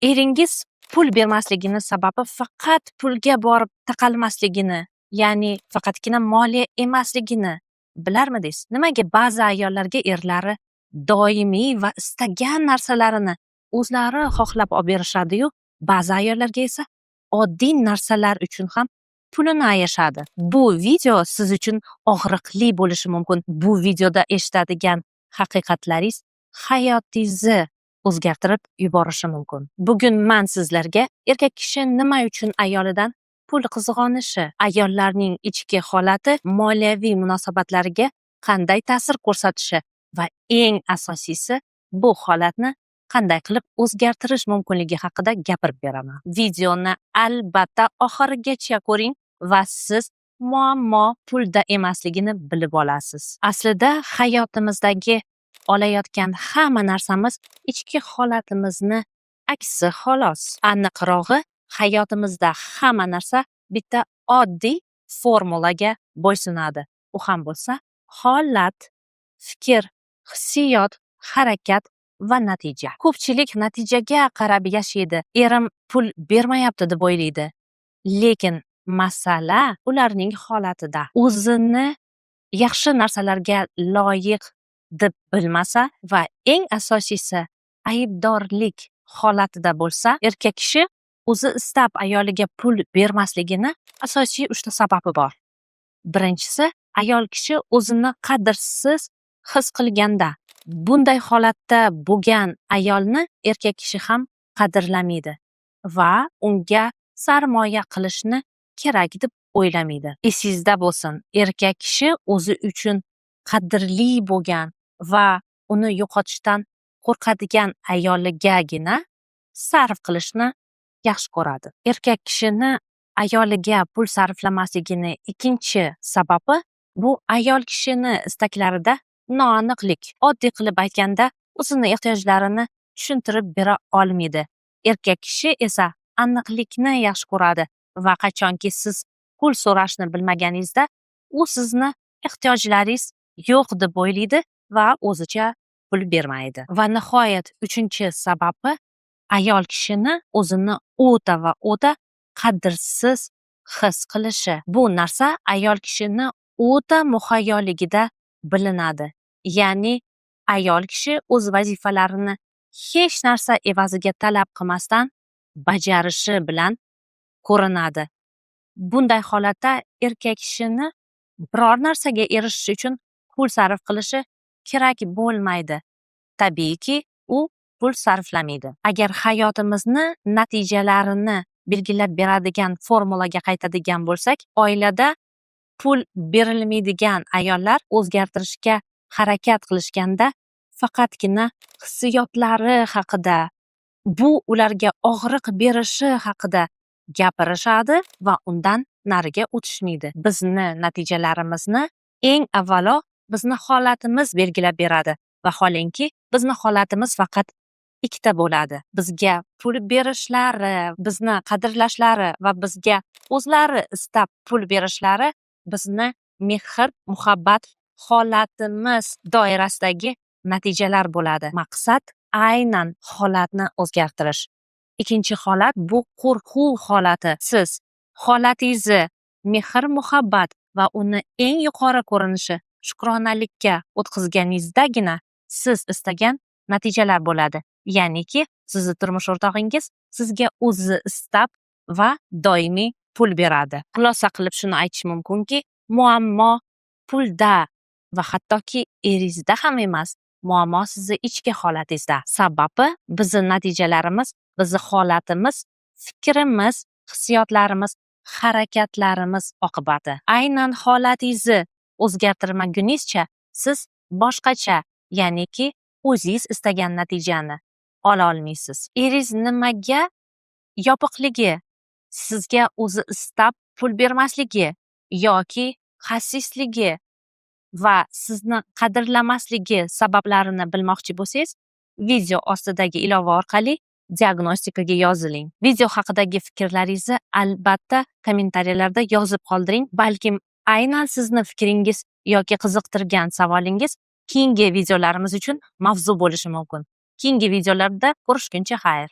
eringiz pul bermasligini sababi faqat pulga borib taqalmasligini, ya'ni faqatgina moliya emasligini bilarmidingiz? Nimaga ba'zi ayollarga erlari doimiy va istagan narsalarini o'zlari xohlab olib berishadi-yu, ba'zi ayollarga esa oddiy narsalar uchun ham pulini ayashadi. Bu video siz uchun og'riqli bo'lishi mumkin. Bu videoda eshitadigan haqiqatlaringiz hayotingizni o'zgartirib yuborishi mumkin. Bugun men sizlarga erkak kishi nima uchun ayolidan pul qizg'onishi, ayollarning ichki holati moliyaviy munosabatlariga qanday ta'sir ko'rsatishi va eng asosiysi bu holatni qanday qilib o'zgartirish mumkinligi haqida gapirib beraman. Videoni albatta oxirigacha ko'ring va siz muammo pulda emasligini bilib olasiz. Aslida hayotimizdagi olayotgan hamma narsamiz ichki holatimizni aksi xolos. Aniqrog'i, hayotimizda hamma narsa bitta oddiy formulaga bo'ysunadi. U ham bo'lsa holat, fikr, hissiyot, harakat va natija. Ko'pchilik natijaga qarab yashaydi. Erim pul bermayapti deb o'ylaydi. Lekin masala ularning holatida. O'zini yaxshi narsalarga loyiq deb bilmasa va eng asosiysi aybdorlik holatida bo'lsa, erkak kishi o'zi istab ayoliga pul bermasligini asosiy 3 ta sababi bor. Birinchisi, ayol kishi o'zini qadrsiz his qilganda. Bunday holatda bo'lgan ayolni erkak kishi ham qadrlamaydi va unga sarmoya qilishni kerak deb o'ylamaydi. Esingizda bo'lsin, erkak kishi o'zi uchun qadrli bo'lgan va uni yo'qotishdan qo'rqadigan ayoligagina sarf qilishni yaxshi ko'radi. Erkak kishini ayoliga pul sarflamasligini ikkinchi sababi bu ayol kishini istaklarida noaniqlik. Oddiy qilib aytganda, o'zini ehtiyojlarini tushuntirib bera olmaydi. Erkak kishi esa aniqlikni yaxshi ko'radi va qachonki siz pul so'rashni bilmaganingizda, u sizni ehtiyojlaringiz yo'q deb o'ylaydi va o'zicha pul bermaydi. Va nihoyat 3-chi sababi ayol kishini o'zini o'ta va o'ta qadrsiz his qilishi. Bu narsa ayol kishini o'ta muhayyoligida bilinadi. Ya'ni ayol kishi o'z vazifalarini hech narsa evaziga talab qilmasdan bajarishi bilan ko'rinadi. Bunday holatda erkak kishini biror narsaga erishish uchun pul sarf qilishi kerak bo'lmaydi. Tabiiyki, u pul sarflamaydi. Agar hayotimizni natijalarini belgilab beradigan formulaga qaytadigan bo'lsak, oilada pul berilmaydigan ayollar o'zgartirishga harakat qilishganda faqatgina hissiyotlari haqida, bu ularga og'riq berishi haqida gapirishadi va undan nariga o'tishmaydi. Bizni natijalarimizni eng avvalo bizni holatimiz belgilab beradi. Vaholanki, bizni holatimiz faqat ikkita bo'ladi. Bizga pul berishlari, bizni qadrlashlari va bizga o'zlari istab pul berishlari bizni mehr, muhabbat holatimiz doirasidagi natijalar bo'ladi. Maqsad aynan holatni o'zgartirish. Ikkinchi holat bu qo'rquv holati. Siz holatingizni mehr, muhabbat va uni eng yuqori ko'rinishi shukronalikka o'tkazganingizdagina siz istagan natijalar bo'ladi. Ya'niki, sizni turmush o'rtog'ingiz sizga o'zi istab va doimiy pul beradi. Xulosa qilib shuni aytish mumkinki, muammo pulda va hattoki eringizda ham emas, muammo sizni ichki holatingizda. Sababi bizning natijalarimiz, bizning holatimiz, fikrimiz, hissiyotlarimiz, harakatlarimiz oqibati. Aynan holatingizni o'zgartirmagunizcha siz boshqacha, ya'niki o'zingiz istagan natijani ola olmaysiz. Eringiz nimaga yopiqligi, sizga o'zi istab pul bermasligi yoki xasisligi va sizni qadrlamasligi sabablarini bilmoqchi bo'lsangiz, video ostidagi ilova orqali diagnostikaga yoziling. Video haqidagi fikrlaringizni albatta kommentariyalarda yozib qoldiring. Balkim aynan sizni fikringiz yoki qiziqtirgan savolingiz keyingi videolarimiz uchun mavzu bo'lishi mumkin. Keyingi videolarda ko'rishguncha xayr.